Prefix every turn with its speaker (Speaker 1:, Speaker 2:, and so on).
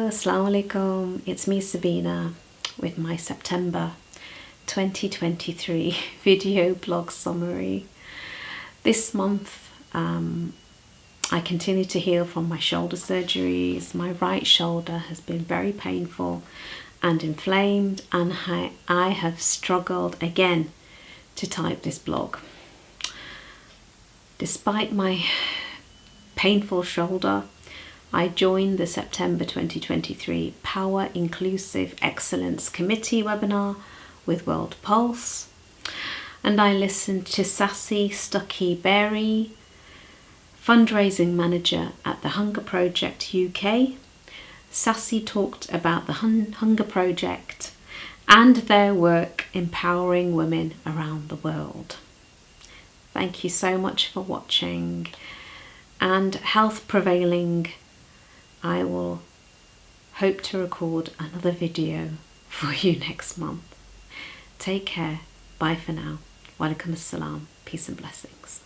Speaker 1: Assalamu alaikum. It's me, Sabina, with my September 2023 video blog summary. This month, I continue to heal from my shoulder surgeries. My right shoulder has been very painful and inflamed, and I have struggled again to type this blog. Despite my painful shoulder, I joined the September 2023 Power Inclusive Excellence Committee webinar with World Pulse, and I listened to Sassi Stuckey-Beeri, Fundraising Manager at the Hunger Project UK. Sassi talked about the Hunger Project and their work empowering women around the world. Thank you so much for watching, and health prevailing, I will hope to record another video for you next month. Take care. Bye for now. Walaikum assalam. Peace and blessings.